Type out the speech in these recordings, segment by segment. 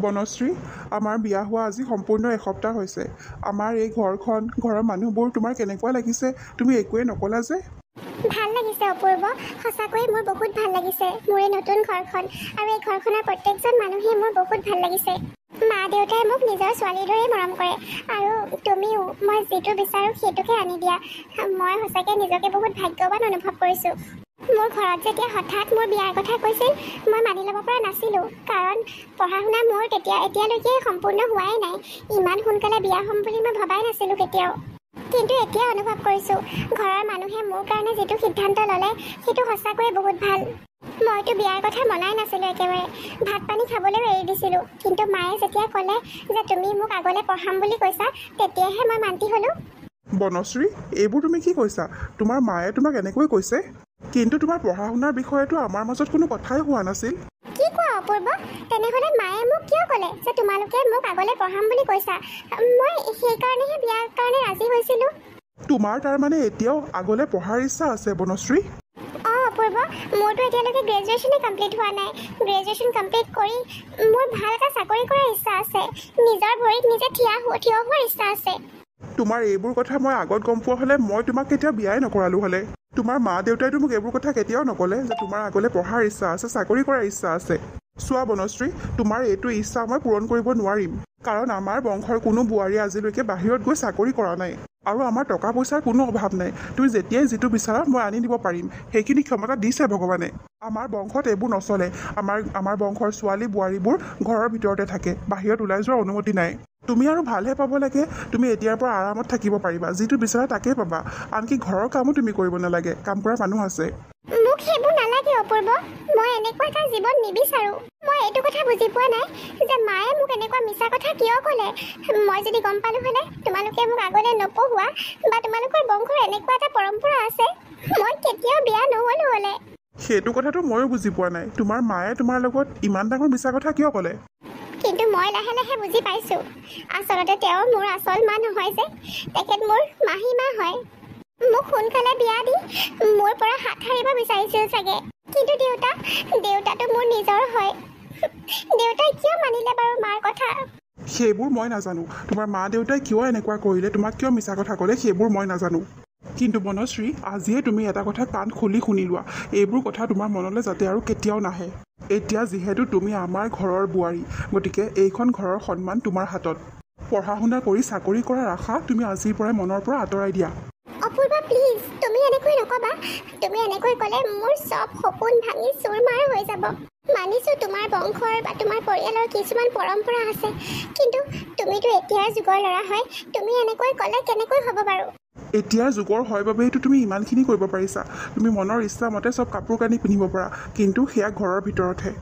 বনশ্ৰী, আমাৰ বিয়া হোৱা আজি সম্পূৰ্ণ এসপ্তাহ হৈছে। আমাৰ এই ঘৰখন, ঘৰৰ মানুহবোৰ তোমাৰ কেনেকুৱা লাগিছে? তুমি একোৱে নকলা যে? ভাল লাগিছে অপূৰ্ব, সঁচাকৈয়ে মোৰ বহুত ভাল লাগিছে মোৰ এই নতুন ঘৰখন। আৰু এই ঘৰখনৰ প্ৰত্যেকজন মানুহেই মোৰ বহুত ভাল লাগিছে। মা দেউতাই মোক নিজৰ ছোৱালীৰ দৰেই মৰম কৰে। আৰু তুমিও মই যিটো বিচাৰোঁ সেইটোকে আনি দিয়া। মই সঁচাকৈ নিজকে বহুত ভাগ্যৱান অনুভৱ কৰিছোঁ। মোৰ ঘৰত যেতিয়া হঠাৎ মোৰ বিয়াৰ কথা কৈছিল, মই মানি ল'ব পৰা নাছিলোঁ। কাৰণ পঢ়া শুনা মোৰ এতিয়ালৈকে সম্পূৰ্ণ হোৱাই নাই। ইমান সোনকালে বিয়া হ'ম বুলি মই ভবাই নাছিলোঁ কেতিয়াও। কিন্তু এতিয়া অনুভৱ কৰিছোঁ, ঘৰৰ মানুহে মোৰ কাৰণে যিটো সিদ্ধান্ত ল'লে সেইটো সঁচাকৈয়ে বহুত ভাল। মইতো বিয়াৰ কথা মনাই নাছিলোঁ একেবাৰে। ভাত পানী খাবলৈও এৰি দিছিলোঁ। কিন্তু মায়ে যেতিয়া ক'লে যে তুমি মোক আগলৈ পঢ়াম বুলি কৈছা, তেতিয়াহে মই মান্তি হ'লোঁ। বনশ্ৰী, এইবোৰ তুমি কি কৈছা? তোমাৰ মায়ে তোমাক এনেকৈ কৈছে? কিন্তু তোমাৰ পঢ়া শুনাৰ বিষয়েতো আমাৰ মাজত কোনো কথাই হোৱা নাছিল। কি কোৱা অপূৰ্ব? তেনেহ'লে মায়ে মোক কিয় ক'লে যে তোমালোকে মোক আগলৈ পঢ়াম বুলি কৈছা? মই সেইকাৰণেহে বিয়াৰ কাৰণে ৰাজি হৈছিলোঁ। তোমাৰ তাৰমানে এতিয়াও আগলৈ পঢ়াৰ ইচ্ছা আছে বনশ্ৰী? অপূৰ্ব, মোৰতো এতিয়ালৈকে গ্ৰেজুৱেশ্যনেই কমপ্লিট হোৱা নাই। গ্ৰেজুৱেশ্যন কমপ্লিট কৰি মোৰ ভাল এটা চাকৰি কৰাৰ ইচ্ছা আছে। নিজৰ ভৰিত নিজে থিয় হোৱাৰ ইচ্ছা আছে। তোমাৰ এইবোৰ কথা মই আগত গম পোৱা হ'লে মই তোমাক কেতিয়াও বিয়াই নকৰালো হ'লে। তোমাৰ মা দেউতাইতো মোক এইবোৰ কথা কেতিয়াও নক'লে যে তোমাৰ আগলৈ পঢ়াৰ ইচ্ছা আছে, চাকৰি কৰাৰ ইচ্ছা আছে। চোৱা বনশ্ৰী, তোমাৰ এইটো ইচ্ছা মই পূৰণ কৰিব নোৱাৰিম। কাৰণ আমাৰ বংশৰ কোনো বোৱাৰী আজিলৈকে বাহিৰত গৈ চাকৰি কৰা নাই। আৰু আমাৰ টকা পইচাৰ কোনো অভাৱ নাই। তুমি যেতিয়াই যিটো বিচাৰা মই আনি দিব পাৰিম। সেইখিনি ক্ষমতা দিছে ভগৱানে। আমাৰ বংশত এইবোৰ নচলে। আমাৰ বংশৰ ছোৱালী বোৱাৰীবোৰ ঘৰৰ ভিতৰতে থাকে, বাহিৰত ওলাই যোৱাৰ অনুমতি নাই। তুমি আৰু ভালহে পাব লাগে। তুমি এতিয়াৰ পৰা আৰামত থাকিব পাৰিবা, যিটো বিচাৰা তাকেই পাবা। আনকি ঘৰৰ কামো তুমি কৰিব নালাগে, কাম কৰা মানুহ আছে। মোক সেইবোৰ নালাগে অপূৰ্ব। মই এনেকুৱা এটা জীৱন নিবিচাৰোঁ। মই এইটো কথা বুজি পোৱা নাই যে মায়ে মোক এনেকুৱা মিছা কথা কিয় ক'লে। মই যদি গম পালোঁ হ'লে তোমালোকে মোক আগলৈ নপঢ়োৱা বা তোমালোকৰ বংশৰ এনেকুৱা এটা পৰম্পৰা আছে, মই কেতিয়াও বিয়া নহ'লো হ'লে। সেইটো কথাটো ময়ো বুজি পোৱা নাই। তোমাৰ মায়ে তোমাৰ লগত ইমান ডাঙৰ মিছা কথা কিয় ক'লে? কিন্তু মই লাহে লাহে বুজি পাইছোঁ। আচলতে তেওঁ মোৰ আচল মা নহয় যে, তেখেত মোৰ মাহী মা হয়। মোক সোনকালে বিয়া দি মোৰ পৰা হাত সাৰিব বিচাৰিছিল চাগে। কিন্তু দেউতাটো মোৰ নিজৰ হয়। দেউতাই কিয় মানিলে বাৰু মাৰ কথা? সেইবোৰ মই নাজানো। তোমাৰ মা দেউতাই কিয় এনেকুৱা কৰিলে, তোমাক কিয় মিছা কথা ক'লে, সেইবোৰ মই নাজানো। কিন্তু বনশ্ৰী, আজিয়ে তুমি এটা কথা কাণ খুলি শুনি লোৱা। এইবোৰ কথা তোমাৰ মনলৈ যাতে আৰু কেতিয়াও নাহে। এতিয়া যিহেতু তুমি আমাৰ ঘৰৰ বোৱাৰী, গতিকে এইখন ঘৰৰ সন্মান তোমাৰ হাতত। পঢ়া শুনা কৰি চাকৰি কৰাৰ আশা তুমি আজিৰ পৰাই মনৰ পৰা আঁতৰাই দিয়া। অপূৰ্ব প্লিজ, তুমি এনেকৈ নক'বা। তুমি এনেকৈ ক'লে মোৰ চব সপোন ভাঙি চুৰমাৰ হৈ যাব। মানিছোঁ তোমাৰ বংশৰ বা তোমাৰ পৰিয়ালৰ কিছুমান পৰম্পৰা আছে, কিন্তু তুমিতো এতিয়াৰ যুগৰ ল'ৰা হয়। তুমি এনেকৈ ক'লে কেনেকৈ হ'ব বাৰু? এতিয়াৰ যুগৰ হয় বাবেইতো তুমি ইমানখিনি কৰিব পাৰিছা। তুমি মনৰ ইচ্ছা মতে চব কাপোৰ কানি পিন্ধিব পাৰা, কিন্তু সেয়া ঘৰৰ ভিতৰতহে।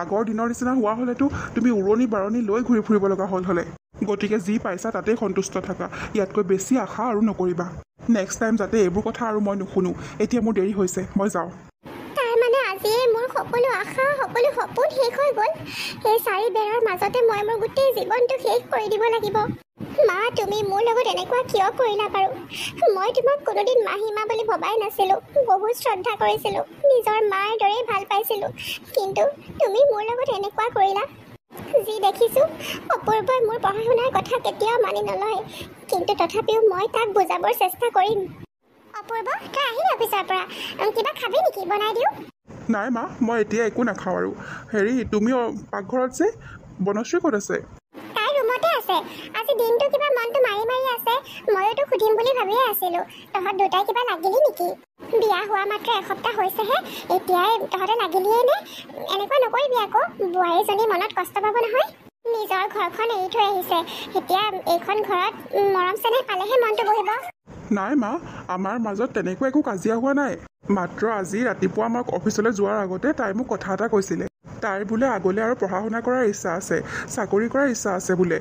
আগৰ দিনৰ নিচিনা হোৱা হ'লেতো তুমি উৰণি বাৰণি লৈ ঘূৰি ফুৰিব লগা হ'লে। গতিকে যি পাইছা তাতেই সন্তুষ্ট থাকা। ইয়াতকৈ বেছি আশা আৰু নকৰিবা। নেক্সট টাইম যাতে এইবোৰ কথা আৰু মই নুশুনো। এতিয়া মোৰ দেৰি হৈছে, মই যাওঁ। তাৰমানে আজিয়ে মোৰ সকলো আশা, সকলো সপোন শেষ হৈ গ'ল। এই 4 বেৰৰ মাজতে মই মোৰ গোটেই জীৱনটো শেষ কৰি দিব লাগিব। মা, তুমি মোৰ লগত এনেকুৱা কিয় কৰিলা বাৰু? মই তোমাক কোনোদিন মাহী মা বুলি ভবাই নাছিলোঁ। বহুত শ্ৰদ্ধা কৰিছিলোঁ, নিজৰ মাৰ দৰেই ভাল পাইছিলোঁ। কিন্তু তুমি মোৰ লগত এনেকুৱা কৰিলা। যি দেখিছোঁ, অপূৰ্বই মোৰ পঢ়া শুনাৰ কথা কেতিয়াও মানি নলয়। কিন্তু তথাপিও মই তাক বুজাবৰ চেষ্টা কৰিম। অপূৰ্ব, তই আহিলি অফিচৰ পৰা, কিবা খাবি নেকি? বনাই দিওঁ। নাই মা, মই এতিয়া একো নাখাওঁ আৰু। তুমি পাকঘৰত যে, বনশ্ৰী ক'ত আছে? তাই ৰুমতে আছে। আজি দিনটো কিবা মনটো মাৰি মাৰি আছে। ময়োতো সুধিম বুলি ভাবিয়ে আছিলোঁ, তহঁত দুটাই কিবা লাগিলি নেকি? বিয়া হোৱা মাত্ৰ এসপ্তাহ হৈছেহে, এতিয়াই তহঁতে লাগিলিয়েই নে? এনেকুৱা নকৰিবি আকৌ, বোৱাৰীজনী মনত কষ্ট পাব নহয়। নিজৰ ঘৰখন এৰি থৈ আহিছে, এতিয়া এইখন ঘৰত মৰম চেনেহ পালেহে মনটো বহিব। নাই মা, আমাৰ মাজত তেনেকুৱা একো কাজিয়া হোৱা নাই। মাত্ৰ আজি ৰাতিপুৱা মই অফিচলৈ যোৱাৰ আগতে তাই মোক কথা এটা কৈছিলে। তাইৰ বোলে আগলৈ আৰু পঢ়া শুনা কৰাৰ ইচ্ছা আছে, চাকৰি কৰাৰ ইচ্ছা আছে বোলে।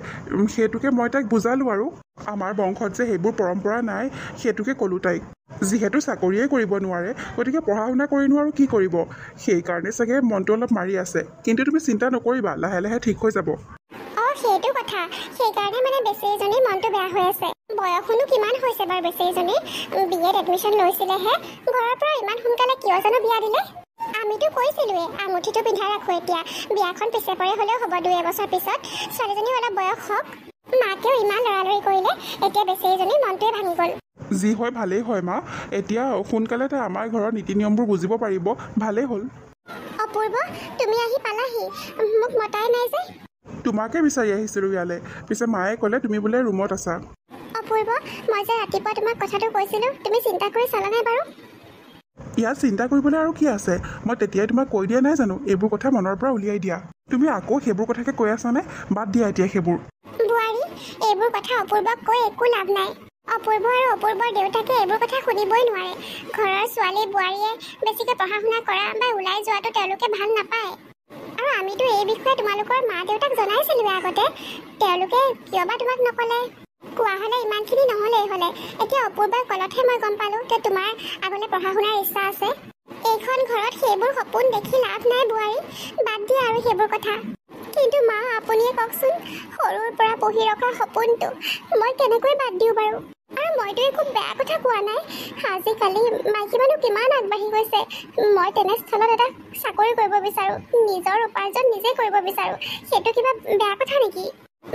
সেইটোকে মই তাইক বুজালোঁ আৰু। আমাৰ বংশত যে সেইবোৰ পৰম্পৰা নাই, সেইটোকে ক'লোঁ তাইক। যিহেতু চাকৰিয়ে কৰিব নোৱাৰে, গতিকে পঢ়া শুনা কৰিনো আৰু কি কৰিব। সেইকাৰণে চাগে মনটো অলপ মাৰি আছে। কিন্তু তুমি চিন্তা নকৰিবা, লাহে লাহে ঠিক হৈ যাব। সেইটো কথা। সেইকাৰণে মানে বেচেৰীজনীৰ মনটো বেয়া হৈ আছে। বয়সনো কিমান হৈছে বাৰু বেচেৰীজনী? BA admission লৈছিলেহে। ঘৰৰ পৰা ইমান সোনকালে কিয় জানো বিয়া দিলে? আমিতো কৈছিলোৱে আঙুঠিটো পিন্ধাই ৰাখো এতিয়া বিয়াখন পিছে পৰে হ'লেও হ'ব 2 এবছৰ পিছত ছোৱালীজনী অলপ বয়স হওক মাকেও ইমান লৰালৰি কৰিলে এতিয়া বেচেৰীজনীৰ মনটোৱে ভাঙি গ'ল যি হয় ভালেই হয় মা এতিয়া সোনকালে তাই আমাৰ ঘৰৰ নীতি নিয়মবোৰ বুজিব পাৰিব ভালেই হ'ল অপূৰ্ব তুমি আহি পালাহি মোক মতাই নাই যে তোমাকে বিচাৰি আহিছিলোঁ ইয়ালৈ পিছে মায়ে ক'লে তুমি বোলে ৰুমত আছা অপূৰ্ব মই যে ৰাতিপুৱা তোমাক কথাটো কৈছিলোঁ তুমি চিন্তা কৰি চালা নাই বাৰু ইয়াত চিন্তা কৰিবলৈ আৰু কি আছে মই তেতিয়াই তোমাক কৈ দিয়া নাই জানো এইবোৰ কথা মনৰ পৰা উলিয়াই দিয়া তুমি আকৌ সেইবোৰ কথাকে কৈ আছানে বাদ দিয়া এতিয়া সেইবোৰ বোৱাৰী এইবোৰ কথা অপূৰ্বক কৈ একো লাভ নাই অপূৰ্ব আৰু অপূৰ্বৰ দেউতাকে এইবোৰ কথা শুনিবই নোৱাৰে ঘৰৰ ছোৱালী বোৱাৰীয়ে বেছিকৈ পঢ়া শুনা কৰা বা ওলাই যোৱাটো তেওঁলোকে ভাল নাপায় আৰু আমিতো এই বিষয়ে তোমালোকৰ মা দেউতাক জনাইছিলোঁৱে আগতে তেওঁলোকে কিয় বা তোমাক নক'লে কোৱা হ'লে ইমানখিনি নহ'লেই হ'লে এতিয়া অপূৰ্বৰ কলতহে মই গম পালোঁ যে তোমাৰ আগলৈ পঢ়া শুনাৰ ইচ্ছা আছে এইখন ঘৰত সেইবোৰ সপোন দেখি লাভ নাই বোৱাৰী বাদ দিয়া আৰু সেইবোৰ কথা কিন্তু মা আপুনিয়ে কওকচোন সৰুৰ পৰা পঢ়ি ৰখা সপোনটো মই কেনেকৈ বাদ দিওঁ বাৰু আৰু মইতো একো বেয়া কথা কোৱা নাই আজিকালি মাইকী মানুহ কিমান আগবাঢ়ি গৈছে মই তেনেস্থলত এটা চাকৰি কৰিব বিচাৰোঁ নিজৰ উপাৰ্জন নিজে কৰিব বিচাৰোঁ সেইটো কিবা বেয়া কথা নেকি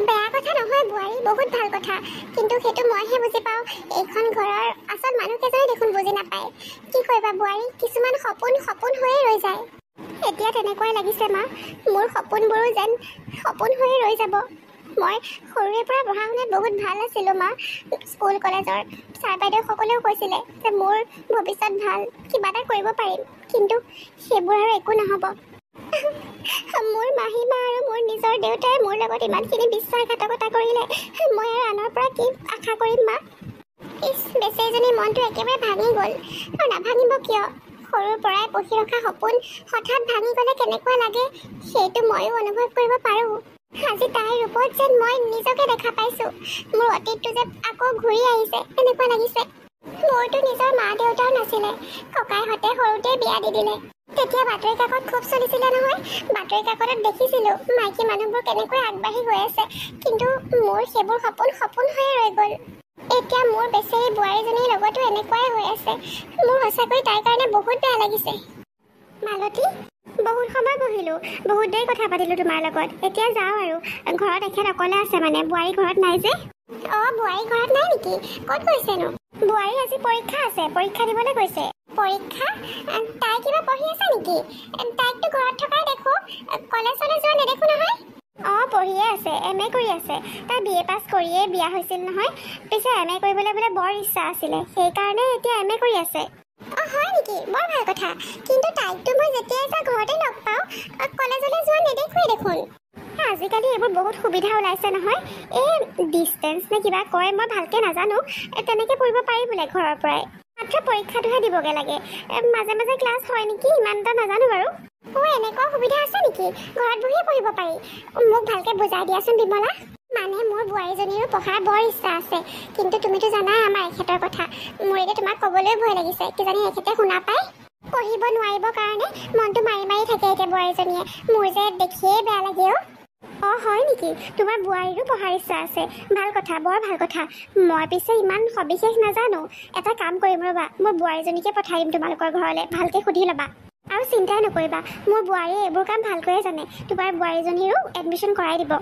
বেয়া কথা নহয় বোৱাৰী বহুত ভাল কথা কিন্তু সেইটো মইহে বুজি পাওঁ এইখন ঘৰৰ আচল মানুহকেইজনে দেখোন বুজি নাপায় কি কৰিবা বোৱাৰী কিছুমান সপোন সপোন হৈয়ে ৰৈ যায় এতিয়া তেনেকুৱাই লাগিছে মা মোৰ সপোনবোৰো যেন সপোন হৈয়ে ৰৈ যাব মই সৰুৰে পৰা পঢ়া শুনাত বহুত ভাল আছিলোঁ মা স্কুল কলেজৰ ছাৰ বাইদেউসকলেও কৈছিলে যে মোৰ ভৱিষ্যত ভাল কিবা এটা কৰিব পাৰিম কিন্তু সেইবোৰ আৰু একো নহ'ব মোৰ মাহীমা আৰু মোৰ নিজৰ দেউতাই মোৰ লগত ইমানখিনি বিশ্বাসঘাতকতা কৰিলে মই আৰু আনৰ পৰা কি আশা কৰিম মা বেচেৰীজনীৰ মনটো একেবাৰে ভাঙি গ'ল আৰু নাভাঙিব কিয় সৰুৰ পৰাই পঢ়ি ৰখা সপোন হঠাৎ ভাঙি গ'লে কেনেকুৱা লাগে সেইটো ময়ো অনুভৱ কৰিব পাৰোঁ আজি তাইৰ ৰূপত যেন মই নিজকে দেখা পাইছোঁ মোৰ অতীতটো যে আকৌ ঘূৰি আহিছে এনেকুৱা লাগিছে মোৰতো নিজৰ মা দেউতাও নাছিলে ককাইহঁতে সৰুতে বিয়া দি দিলে তেতিয়া বাতৰি কাকত খুব চলিছিলে নহয় বাতৰি কাকতত দেখিছিলোঁ মাইকী মানুহবোৰ কেনেকৈ আগবাঢ়ি গৈ আছে কিন্তু মোৰ সেইবোৰ সপোন সপোন হৈয়ে ৰৈ গ'ল এতিয়া মোৰ বেচেৰী বোৱাৰীজনীৰ লগতো এনেকুৱাই হৈ আছে মোৰ সঁচাকৈ তাইৰ কাৰণে বহুত বেয়া লাগিছে মালতী বহুত সময় বহিলোঁ বহুত দেৰি কথা পাতিলোঁ তোমাৰ লগত এতিয়া যাওঁ আৰু ঘৰত এখেত অকলে আছে মানে বোৱাৰী ঘৰত নাই যে অঁ বোৱাৰী ঘৰত নাই নেকি ক'ত গৈছেনো বোৱাৰী আজি পৰীক্ষা আছে পৰীক্ষা দিবলৈ গৈছে পৰীক্ষা তাই কিবা পঢ়ি আছে নেকি তাইকতো ঘৰত থকাই দেখোঁ কলেজলৈ যোৱা নেদেখোঁ নহয় অঁ পঢ়িয়ে আছে MA কৰি আছে তাই BA পাছ কৰিয়েই বিয়া হৈছিল নহয় পিছে MA কৰিবলৈ বোলে বৰ ইচ্ছা আছিলে সেইকাৰণে এতিয়া MA কৰি আছে অঁ হয় নেকি বৰ ভাল কথা কিন্তু তাইকতো মই যেতিয়াই যাওঁ ঘৰতে লগ পাওঁ কলেজলৈ যোৱা নেদেখোঁৱেই দেখোন আজিকালি এইবোৰ বহুত সুবিধা ওলাইছে নহয় এই ডিষ্টেঞ্চ নে কিবা কয় মই ভালকৈ নাজানো তেনেকৈ পঢ়িব পাৰি বোলে ঘৰৰ পৰাই মাত্ৰ পৰীক্ষাটোহে দিবগৈ লাগে মাজে মাজে ক্লাছ হয় নেকি ইমান এটা নাজানো বাৰু অঁ এনেকুৱা সুবিধা আছে নেকি ঘৰত বহিয়ে পঢ়িব পাৰি মোক ভালকৈ বুজাই দিয়াচোন বিমলা মানে মোৰ বোৱাৰীজনীৰো পঢ়াৰ বৰ ইচ্ছা আছে কিন্তু তুমিতো জানাই আমাৰ এখেতৰ কথা মোৰ এতিয়া তোমাক ক'বলৈ ভয় লাগিছে কিজানি এখেতে শুনা পায় পঢ়িব নোৱাৰিবৰ কাৰণে মনটো মাৰি মাৰি থাকে এতিয়া বোৱাৰীজনীয়ে মোৰ যে দেখিয়েই বেয়া লাগে অঁ হয় নেকি তোমাৰ বোৱাৰীৰো পঢ়াৰ ইচ্ছা আছে ভাল কথা বৰ ভাল কথা মই পিছে ইমান সবিশেষ নাজানো এটা কাম কৰিম ৰ'বা মোৰ বোৱাৰীজনীকে পঠাই দিম তোমালোকৰ ঘৰলৈ ভালকৈ সুধি ল'বা আৰু চিন্তাই নকৰিবা মোৰ বোৱাৰীয়ে এইবোৰ কাম ভালকৈয়ে জানে তোমাৰ বোৱাৰীজনীৰো এডমিশ্যন কৰাই দিব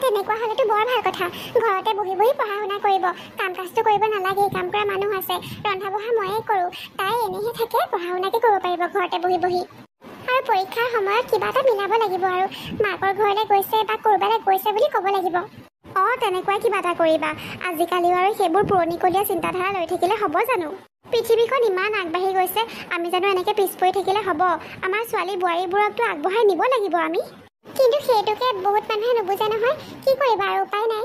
তেনেকুৱা হ'লেতো বৰ ভাল কথা ঘৰতে বহি বহি পঢ়া শুনা কৰিব কাম কাজটো কৰিব নালাগে কাম কৰা মানুহ আছে ৰন্ধা বঢ়া ময়ে কৰোঁ তাই এনেহে থাকে পঢ়া শুনাকে কৰিব পাৰিব ঘৰতে বহি বহি আৰু পৰীক্ষাৰ সময়ত কিবা এটা মিলাব লাগিব আৰু মাকৰ ঘৰলৈ গৈছে বা ক'ৰবালৈ গৈছে বুলি ক'ব লাগিব অঁ তেনেকুৱাই কিবা এটা কৰিবা আজিকালিও আৰু সেইবোৰ পুৰণিকলীয়া চিন্তাধাৰা লৈ থাকিলে হ'ব জানো পৃথিৱীখন ইমান আগবাঢ়ি গৈছে আমি জানো এনেকৈ পিছ পৰি থাকিলে হ'ব আমাৰ ছোৱালী বোৱাৰীবোৰকতো আগবঢ়াই নিব লাগিব আমি কিন্তু সেইটোকে বহুত মানুহে নুবুজে নহয় কি কৰিবা আৰু উপায় নাই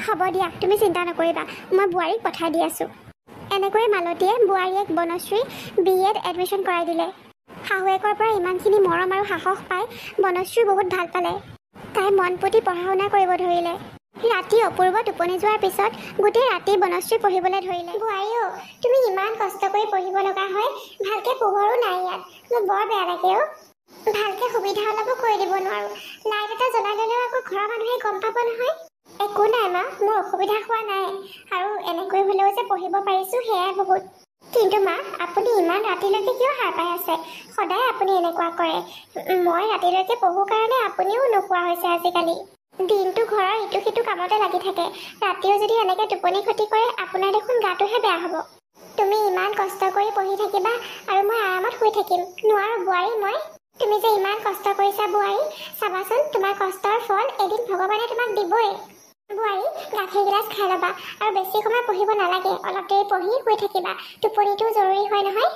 হ'ব দিয়া তুমি চিন্তা নকৰিবা মই বোৱাৰীক পঠাই দি আছোঁ এনেকৈয়ে মালতীয়ে বোৱাৰীয়েক বনশ্ৰী BAত এডমিশ্যন কৰাই দিলে শাহুৱেকৰ পৰা ইমানখিনি মৰম আৰু সাহস পাই বনশ্ৰী বহুত ভাল পালে তাই মন পুতি পঢ়া শুনা কৰিব ধৰিলে ৰাতি অপূৰ্ব টোপনি যোৱাৰ পিছত গোটেই ৰাতি বনশ্ৰী পঢ়িবলৈ ধৰিলে বোৱাৰীও তুমি ইমান কষ্ট কৰি পঢ়িব লগা হয় ভালকৈ পোহৰো নাই ইয়াত মোৰ বৰ বেয়া লাগে ভালকৈ সুবিধা অলপো কৰি দিব নোৱাৰোঁ লাইট এটা জ্বলাই ল'লেও আকৌ ঘৰৰ মানুহে গম পাব নহয় একো নাই মা মোৰ অসুবিধা হোৱা নাই আৰু এনেকৈ হ'লেও যে পঢ়িব পাৰিছোঁ সেয়াই বহুত কিন্তু মা আপুনি ইমান ৰাতিলৈকে কিয় সাৰ পাই আছে? সদায় আপুনি এনেকুৱা কৰে। মই ৰাতিলৈকে পঢ়োঁ কাৰণে আপুনিও নোখোৱা হৈছে আজিকালি। দিনটো ঘৰৰ ইটো সিটো কামতে লাগি থাকে, ৰাতিও যদি এনেকৈ টোপনি ক্ষতি কৰে আপোনাৰ দেখোন গাটোহে বেয়া হ'ব। তুমি ইমান কষ্ট কৰি পঢ়ি থাকিবা আৰু মই আৰামত শুই থাকিম। নোৱাৰো বোৱাৰী মই। তুমি যে ইমান কষ্ট কৰিছা বোৱাৰী, চাবাচোন তোমাৰ কষ্টৰ ফল এদিন ভগৱানে তোমাক দিবই। বোৱাৰী, গাখীৰ গিলাচ খাই ল'বা আৰু বেছি সময় পঢ়িব নালাগে, অলপ দেৰি পঢ়ি শুই থাকিবা। টোপনিটোও জৰুৰী হয় নহয়।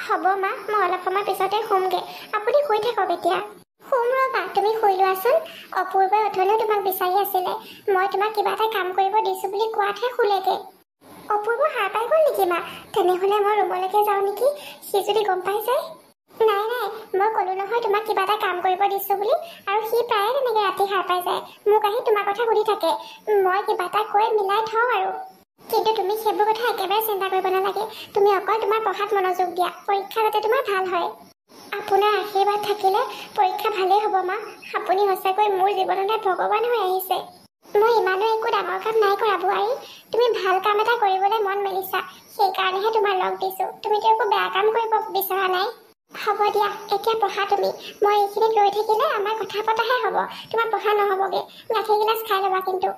হ'ব মা, মই অলপ সময় পিছতে শুমগৈ, আপুনি শুই থাকক এতিয়া। শুম ৰ'বা, তুমি শুই লোৱাচোন। অপূৰ্বই অথনিও তোমাক বিচাৰি আছিলে, মই তোমাক কিবা এটা কাম কৰিব দিছোঁ বুলি কোৱাতহে শুলেগৈ। অপূৰ্ব সাৰ পাই গ'ল নেকি মা? তেনেহ'লে মই ৰুমলৈকে যাওঁ নেকি, সি যদি গম পাই যায়। নাই নাই, মই ক'লো নহয় তোমাক কিবা এটা কাম কৰিব দিছোঁ বুলি, আৰু সি প্ৰায়ে তেনেকৈ ৰাতি সাৰ পাই যায়। মোক আহি তোমাৰ কথা সুধি থাকে, মই কিবা এটা কৈ মিলাই থওঁ আৰু। কিন্তু তুমি সেইবোৰ কথা একেবাৰে চিন্তা কৰিব নালাগে। তুমি অকল তোমাৰ পঢ়াত মনোযোগ দিয়া, পৰীক্ষা যাতে তোমাৰ ভাল হয়। আপোনাৰ আশীৰ্বাদ থাকিলে পৰীক্ষা ভালেই হ'ব মা। আপুনি সঁচাকৈ মোৰ জীৱনতে ভগৱান হৈ আহিছে। মই ইমানো একো ডাঙৰ কাম নাই কৰা বোৱাৰী। তুমি ভাল কাম এটা কৰিবলৈ মন মেলিছা, সেইকাৰণেহে তোমাৰ লগ দিছোঁ। তুমিতো একো বেয়া কাম কৰিব বিচৰা নাই। হ'ব দিয়া, এতিয়া পঢ়া তুমি। মই এইখিনিত ৰৈ থাকিলে আমাৰ কথা পতাহে হ'ব, তোমাৰ পঢ়া নহ'বগৈ। গাখীৰ গিলাচ খাই ল'বা কিন্তু।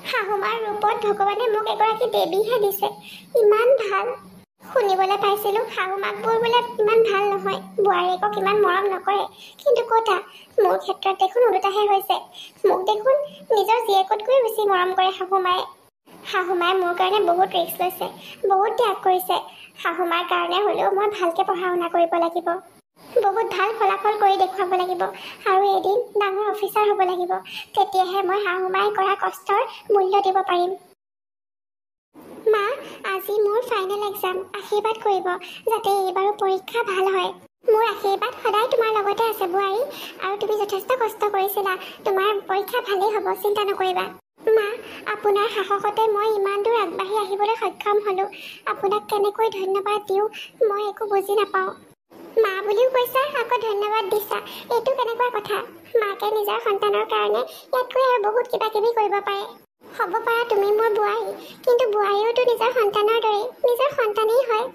শাহুমাৰ ৰূপত ভগৱানে মোক এগৰাকী দেৱীহে দিছে, ইমান ভাল। শুনিবলৈ পাইছিলোঁ শাহুমাকবোৰ বোলে ইমান ভাল নহয়, বোৱাৰীয়েকক ইমান মৰম নকৰে। কিন্তু ক'তা, মোৰ ক্ষেত্ৰত দেখোন ওলোটাহে হৈছে। মোক দেখোন নিজৰ জীয়েকতকৈও বেছি মৰম কৰে শাহুমায়ে। শাহুমায়ে মোৰ কাৰণে বহুত ৰিস্ক লৈছে, বহুত ত্যাগ কৰিছে। শাহুমাৰ কাৰণে হ'লেও মই ভালকৈ পঢ়া শুনা কৰিব লাগিব, বহুত ভাল ফলাফল কৰি দেখুৱাব লাগিব, আৰু এদিন ডাঙৰ অফিচাৰ হ'ব লাগিব। তেতিয়াহে মই শাহুমায়ে কৰা কষ্টৰ মূল্য দিব পাৰিম। মা, আজি মোৰ ফাইনেল এক্সাম। আশীৰ্বাদ কৰিব যাতে এইবাৰো পৰীক্ষা ভাল হয়। মোৰ আশীৰ্বাদ সদায় তোমাৰ লগতে আছে বোৱাৰী, আৰু তুমি যথেষ্ট কষ্ট কৰিছিলা। তোমাৰ পৰীক্ষা ভালেই হ'ব, চিন্তা নকৰিবা। মা, আপোনাৰ সাহসতে মই ইমান দূৰ আগবাঢ়ি আহিবলৈ সক্ষম হ'লোঁ। আপোনাক কেনেকৈ ধন্যবাদ দিওঁ মই একো বুজি নাপাওঁ। মা বুলিও কৈছা, আকৌ ধন্যবাদ দিছা, এইটো কেনেকুৱা কথা? মাকে নিজৰ সন্তানৰ কাৰণে ইয়াতকৈ আৰু বহুত কিবা কিবি কৰিব পাৰে। হ'ব পাৰা তুমি মোৰ বোৱাৰী, কিন্তু বোৱাৰীওতো নিজৰ সন্তানৰ দৰেই, নিজৰ সন্তানেই হয়।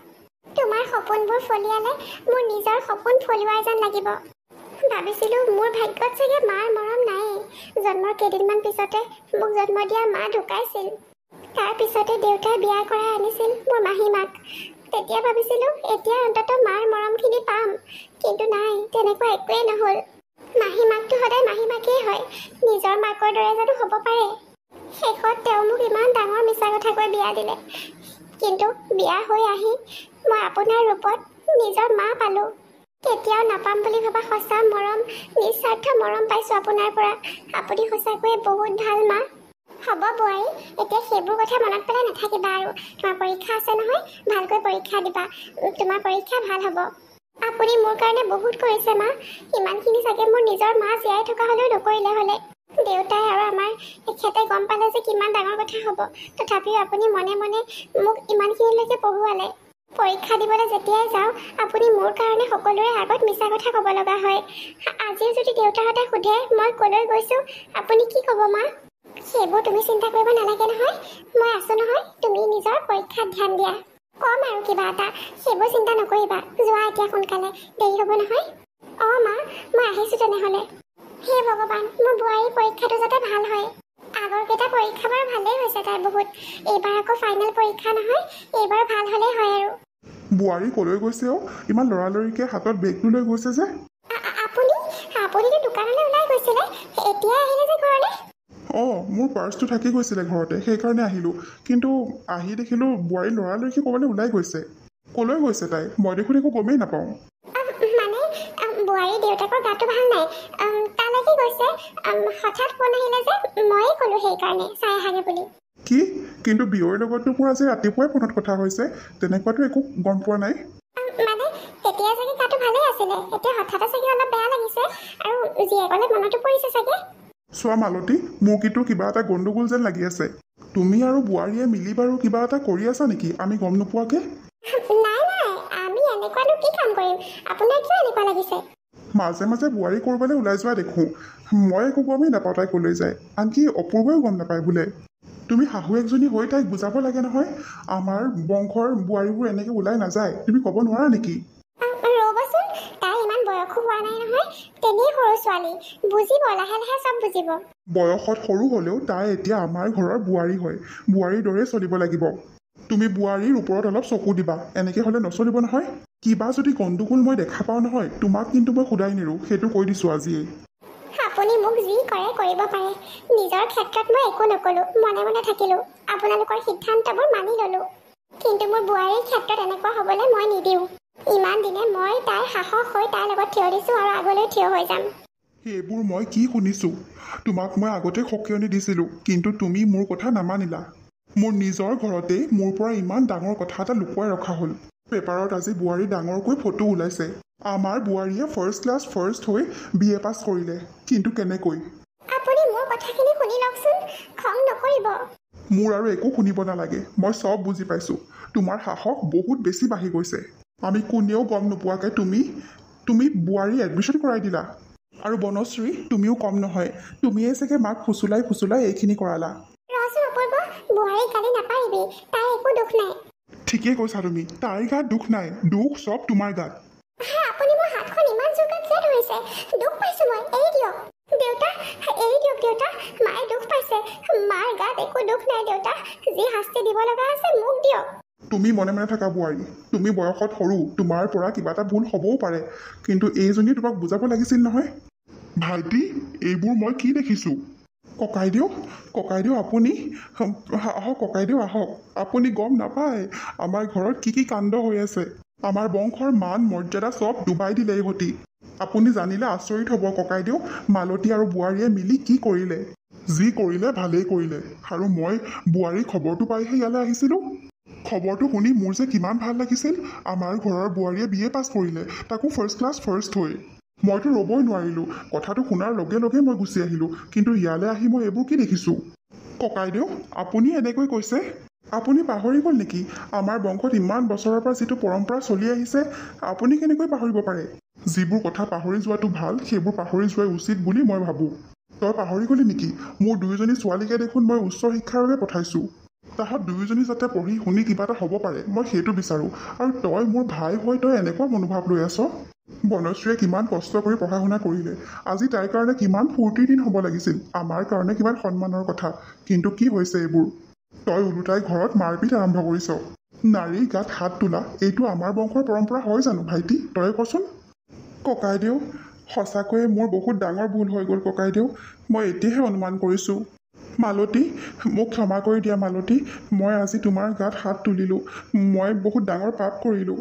তোমাৰ সপোনবোৰ ফলিয়ালে মোৰ নিজৰ সপোন ফলিওৱাৰ যেন লাগিব। ভাবিছিলোঁ মোৰ ভাগ্যত চাগে মাৰ মৰম নায়েই। জন্মৰ কেইদিনমান পিছতে মোক জন্ম দিয়া মা ঢুকাইছিল। তাৰ পিছতে দেউতাই বিয়া কৰাই আনিছিল মোৰ মাহী মাক। তেতিয়া ভাবিছিলোঁ এতিয়া অন্ততঃ মাৰ মৰমখিনি পাম, কিন্তু নাই, তেনেকুৱা একোৱেই নহ'ল। মাহী মাকটো সদায় মাহী মাকেই হয়, নিজৰ মাকৰ দৰে জানো হ'ব পাৰে? শেষত তেওঁ মোক ইমান ডাঙৰ মিছা কথা কৈ বিয়া দিলে, কিন্তু বিয়া হৈ আহি মই আপোনাৰ ৰূপত নিজৰ মা পালোঁ। কেতিয়াও নাপাম বুলি ভবা সঁচা মৰম, নিস্বাৰ্থ মৰম পাইছোঁ আপোনাৰ পৰা। আপুনি সঁচাকৈয়ে বহুত ভাল মা। হ'ব বোৱাৰী, এতিয়া সেইবোৰ কথা মনত পেলাই নাথাকিবা আৰু। তোমাৰ পৰীক্ষা আছে নহয়, ভালকৈ পৰীক্ষা দিবা, তোমাৰ পৰীক্ষা ভাল হ'ব। আপুনি মোৰ কাৰণে বহুত কৰিছে মা। ইমানখিনি চাগে মোৰ নিজৰ মা জীয়াই থকা হ'লেও নকৰিলে হ'লে। দেউতাই আৰু আমাৰ এখেতে গম পালে যে কিমান ডাঙৰ কথা হ'ব, তথাপিও আপুনি মনে মনে মোক ইমানখিনিলৈকে পঢ়ুৱালে। পৰীক্ষা দিবলৈ যেতিয়াই যাওঁ আপুনি মোৰ কাৰণে সকলোৰে আগত মিছা কথা ক'ব লগা হয়। আজিও যদি দেউতাহঁতে সোধে মই ক'লৈ গৈছোঁ, আপুনি কি ক'ব মা? সেইবোৰ তুমি চিন্তা কৰিব নালাগে নহয়, মই আছোঁ নহয়। তুমি নিজৰ পৰীক্ষাত ধ্যান দিয়া। ক'ম আৰু কিবা এটা, সেইবোৰ চিন্তা নকৰিবা। যোৱা এতিয়া সোনকালে, দেৰি হ'ব নহয়। অঁ মা, মই আহিছোঁ তেনেহ'লে। হে ভগৱান, মোৰ বোৱাৰীৰ পৰীক্ষাটো যাতে ভাল হয়। আগৰকেইটা পৰীক্ষা বাৰু ভালেই হৈছে তাই বহুত, এইবাৰ আকৌ ফাইনেল পৰীক্ষা নহয়, এইবাৰ ভাল হ'লেই হয় আৰু। বোৱাৰী ক'লৈ গৈছে অ'? ইমান লৰালৰিকৈ হাতত বেগটো লৈ গৈছে যে? আপুনিতো দোকানলৈ ওলাই গৈছিলে, এতিয়া আহিলে যে ঘৰলৈ? অঁ, মোৰ পাৰ্চটো থাকি গৈছিলে ঘৰতে, সেইকাৰণে আহিলোঁ। কিন্তু আহি দেখিলোঁ বোৱাৰী লৰালৰিকৈ ক'বলৈ ওলাই গৈছে। ক'লৈ গৈছে তাই? মই দেখোন একো গমেই নাপাওঁ। মানে বোৱাৰী দেউতাকৰ গাটো ভাল নাই, তালৈকে গৈছে। হঠাৎ ফোন আহিলে যে ময়ে ক'লোঁ সেইকাৰণে চাই আহাগে বুলি। কি? কিন্তু বিয়ৰ লগততো মোৰ আজি ৰাতিপুৱাই ফোনত কথা হৈছে, তেনেকুৱাতো একো গম পোৱা নাই। মানে তেতিয়া চাগে গাটো ভালেই আছিলে, এতিয়া হঠাতে চাগে অলপ বেয়া লাগিছে, আৰু জীয়েকলৈ মনতো পৰিছে চাগে। চোৱা মালতী, মোৰ কিন্তু কিবা এটা গণ্ডগোল যেন লাগি আছে। তুমি আৰু বোৱাৰীয়ে মিলি বাৰু কিবা এটা কৰি আছা নেকি আমি গম নোপোৱাকে? নাই নাই, আমি এনেকুৱানো কি কাম কৰিম? আপোনাৰ কিয় এনেকুৱা লাগিছে? মাজে মাজে বোৱাৰী ক'ৰবালৈ ওলাই যোৱা দেখোঁ, মই একো গমেই নাপাওঁ তাই ক'লৈ যায়। আনকি অপূৰ্বই গম নাপায় বোলে। তুমি শাহুৱেকজনী হৈ তাইক বুজাব লাগে নহয়। আমাৰ বংশৰ বোৱাৰীবোৰ এনেকৈ ওলাই নাযায়, তুমি ক'ব নোৱাৰা নেকি? ৰ'বচোন, তাই ইমান বয়সো হোৱা নাই নহয়। তেনেই সৰু ছোৱালী, বুজিব, লাহে লাহে চব বুজিব। বয়সত সৰু হ'লেও তাই এতিয়া আমাৰ ঘৰৰ বোৱাৰী হয়, বোৱাৰীৰ দৰে চলিব লাগিব। তুমি বোৱাৰীৰ ওপৰত অলপ চকু দিবা, এনেকৈ হ'লে নচলিব নহয়। কিবা যদি গণ্ডগোল মই দেখা পাওঁ নহয়, তোমাক কিন্তু মই শুদাই নেৰোঁ, সেইটো কৈ দিছোঁ আজিয়েই। আপুনি মোক যি কৰে কৰিব পাৰে। নিজৰ ক্ষেত্ৰত মই একো নক'লোঁ, মনে মনে থাকিলোঁ। আপোনালোকৰ সিদ্ধান্তবোৰ মানি ল'লোঁ। কিন্তু মোৰ বোৱাৰীৰ ক্ষেত্ৰত এনেকুৱা হ'বলৈ মই নিদিওঁ। ইমান দিনে মই তাইৰ সাহস হৈ তাইৰ লগত থিয় দিছোঁ আৰু আগলৈ থিয় হৈ যাম। সেইবোৰ মই কি শুনিছোঁ? তোমাক মই আগতে সকিয়নি দিছিলোঁ, কিন্তু তুমি মোৰ কথা নামানিলা। মোৰ নিজৰ ঘৰতেই মোৰ পৰা ইমান ডাঙৰ কথা এটা লুকুৱাই ৰখা হ'ল। পেপাৰত আজি বোৱাৰী ডাঙৰকৈ ফটো ওলাইছে। আমাৰ বোৱাৰীয়ে ফাৰ্ষ্ট ক্লাছ ফাৰ্ষ্ট হৈ BA পাছ কৰিলে, কিন্তু কেনেকৈ? আপুনি মোৰ কথাখিনি শুনি লওকচোন, খং নকৰিব। মোৰ আৰু একো শুনিব নালাগে, মই চব বুজি পাইছোঁ। তোমাৰ সাহস বহুত বেছি বাঢ়ি গৈছে। আমি কোনেও গম নোপোৱাকৈ তুমি বোৱাৰী এডমিশ্যন কৰাই দিলা। আৰু বনশ্ৰী, তুমিও কম নহয়, তুমিয়ে চাগে মাক ফুচুলাই এইখিনি কৰালা। ৰচোন অপূৰ্ব, বোৱাৰীক গালি নাপাৰিবি, তাইৰ একো দুখ নাই। ঠিকেই কৈছা তুমি, তাইৰ গাত দুখ নাই, দুখ চব তোমাৰ গাত। আপুনি মোৰ হাতখন ইমান জোৰকৈ কিয় ধৰিছে? দুখ পাইছোঁ মই, এৰি দিয়ক। দেউতা, এৰি দিয়ক দেউতা, মায়ে দুখ পাইছে। মাৰ গাত একো দুখ নাই দেউতা, যি শাস্তি দিব লগা আছে মোক দিয়ক। তুমি মনে মনে থাকা বোৱাৰী, তুমি বয়সত সৰু, তোমাৰ পৰা কিবা এটা ভুল হ'বও পাৰে, কিন্তু এইজনীয়ে তোমাক বুজাব লাগিছিল নহয়। ভাইটি, এইবোৰ মই কি দেখিছোঁ? ককাইদেউ আপুনি আহক, ককাইদেউ আহক। আপুনি গম নাপায় আমাৰ ঘৰত কি কাণ্ড হৈ আছে। আমাৰ বংশৰ মান মৰ্যাদা চব ডুবাই দিলে ইহঁতি। আপুনি জানিলে আচৰিত হ'ব ককাইদেউ, মালতী আৰু বোৱাৰীয়ে মিলি কি কৰিলে। যি কৰিলে ভালেই কৰিলে, আৰু মই বোৱাৰীৰ খবৰটো পাইহে ইয়ালৈ আহিছিলোঁ। খবৰটো শুনি মোৰ যে কিমান ভাল লাগিছিল। আমাৰ ঘৰৰ বোৱাৰীয়ে BA পাছ কৰিলে, তাকো ফাৰ্ষ্ট ক্লাছ ফাৰ্ষ্ট হৈ। মইতো ৰ'বই নোৱাৰিলোঁ, কথাটো শুনাৰ লগে লগে মই গুচি আহিলোঁ, কিন্তু ইয়ালৈ আহি মই এইবোৰ কি দেখিছোঁ? ককাইদেউ, আপুনি এনেকৈ কৈছে? আপুনি পাহৰি গ'ল নেকি আমাৰ বংশত ইমান বছৰৰ পৰা যিটো পৰম্পৰা চলি আহিছে? আপুনি কেনেকৈ পাহৰিব পাৰে? যিবোৰ কথা পাহৰি যোৱাটো ভাল, সেইবোৰ পাহৰি যোৱাই উচিত বুলি মই ভাবোঁ। তই পাহৰি গ'লি নেকি? মোৰ দুয়োজনী ছোৱালীকে দেখোন মই উচ্চ শিক্ষাৰ বাবে পঠাইছোঁ। তাহাঁত দুয়োজনী যাতে পঢ়ি শুনি কিবা এটা হ'ব পাৰে, মই সেইটো বিচাৰোঁ। আৰু তই মোৰ ভাই হৈ তই এনেকুৱা মনোভাৱ লৈ আছ? বনশ্ৰীয়ে কিমান কষ্ট কৰি পঢ়া শুনা কৰিলে, আজি তাইৰ কাৰণে কিমান ফূৰ্তিৰ দিন হ'ব লাগিছিল, আমাৰ কাৰণে কিমান সন্মানৰ কথা, কিন্তু কি হৈছে এইবোৰ? তই ওলোটাই ঘৰত মাৰপিট আৰম্ভ কৰিছ। নাৰীৰ গাত হাত তোলা এইটো আমাৰ বংশৰ পৰম্পৰা হয় জানো ভাইটি, তই কচোন? ককাইদেউ, সঁচাকৈয়ে মোৰ বহুত ডাঙৰ ভুল হৈ গ'ল ককাইদেউ, মই এতিয়াহে অনুমান কৰিছোঁ। মালতী, মোক ক্ষমা কৰি দিয়া মালতী, মই আজি তোমাৰ গাত হাত তুলিলোঁ, মই বহুত ডাঙৰ পাপ কৰিলোঁ।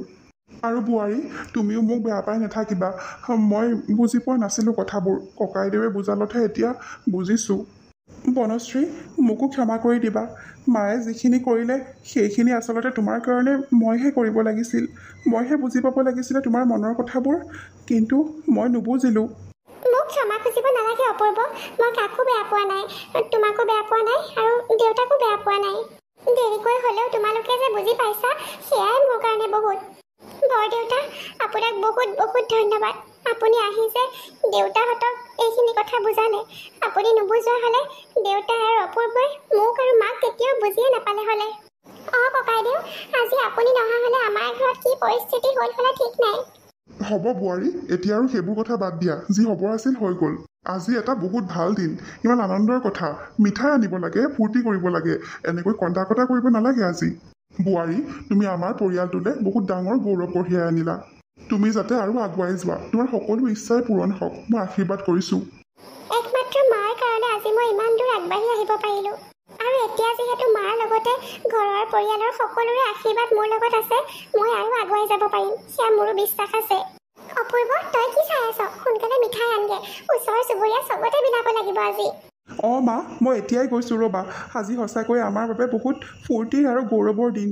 আৰু বোৱাৰী, তুমিও মোক বেয়া পাই নাথাকিবা, মই বুজি পোৱা নাছিলোঁ কথাবোৰ, ককাইদেৱে বুজালতহে এতিয়া বুজিছোঁ। বনশ্ৰী, মোকো ক্ষমা কৰি দিবা। মায়ে যিখিনি কৰিলে সেইখিনি আচলতে তোমাৰ কাৰণে মইহে কৰিব লাগিছিল, মইহে বুজি পাব লাগিছিলে তোমাৰ মনৰ কথাবোৰ, কিন্তু মই নুবুজিলোঁ। মোক ক্ষমা খুজিব নালাগে অপূৰ্ব, মই কাকো বেয়া পোৱা নাই, তোমাকো বেয়া পোৱা নাই আৰু দেউতাকো বেয়া পোৱা নাই। দেৰিকৈ হ'লেও তোমালোকে যে বুজি পাইছা, সেয়াই মোৰ কাৰণে বহুত। বৰদেউতা, আপোনাক বহুত বহুত ধন্যবাদ। আপুনি আহি যে দেউতাহঁতক এইখিনি কথা বুজালে। আপুনি নুবুজোৱা হ'লে দেউতা আৰু অপূৰ্বই মোক আৰু মাক কেতিয়াও বুজিয়ে নাপালে হ'লে। ককাইদেউ, আজি আপুনি নহা হ'লে আমাৰ ঘৰত কি পৰিস্থিতি হ'ল হ'লে ঠিক নাই। হ'ব বোৱাৰী, এতিয়া আৰু সেইবোৰ কথা বাদ দিয়া, যি হ'ব আছিল হৈ গ'ল। আজি এটা বহুত ভাল দিন, ইমান আনন্দৰ কথা, মিঠাই আনিব লাগে, ফূৰ্তি কৰিব লাগে, এনেকৈ কন্দা কটা কৰিব নালাগে আজি। বোৱাৰী, তুমি আমাৰ পৰিয়ালটোলৈ বহুত ডাঙৰ গৌৰৱ কঢ়িয়াই আনিলা। তুমি যাতে আৰু আগুৱাই যোৱা, তোমাৰ সকলো ইচ্ছাই পূৰণ হওক, মই আশীৰ্বাদ কৰিছোঁ। একমাত্ৰ মাৰ কাৰণে আজি মই ইমান দূৰ আগবাঢ়ি আহিব পাৰিলোঁ। আৰু এতিয়া যিহেতু মাৰ লগতে ঘৰৰ পৰিয়ালৰ সকলোৰে আশীৰ্বাদ মোৰ লগত আছে, মই আৰু আগুৱাই যাব পাৰিম, সেয়া মোৰো বিশ্বাস আছে। অপূৰ্ব, তই কি চাই আছ? সোনকালে মিঠাই আনগে, ওচৰ চুবুৰীয়া চবতে বিলাব লাগিব আজি। মা, মই এতিয়াই গৈছোঁ ৰ'বা, আজি সঁচাকৈ আমাৰ বাবে বহুত ফূৰ্তিৰ আৰু গৌৰৱৰ দিন।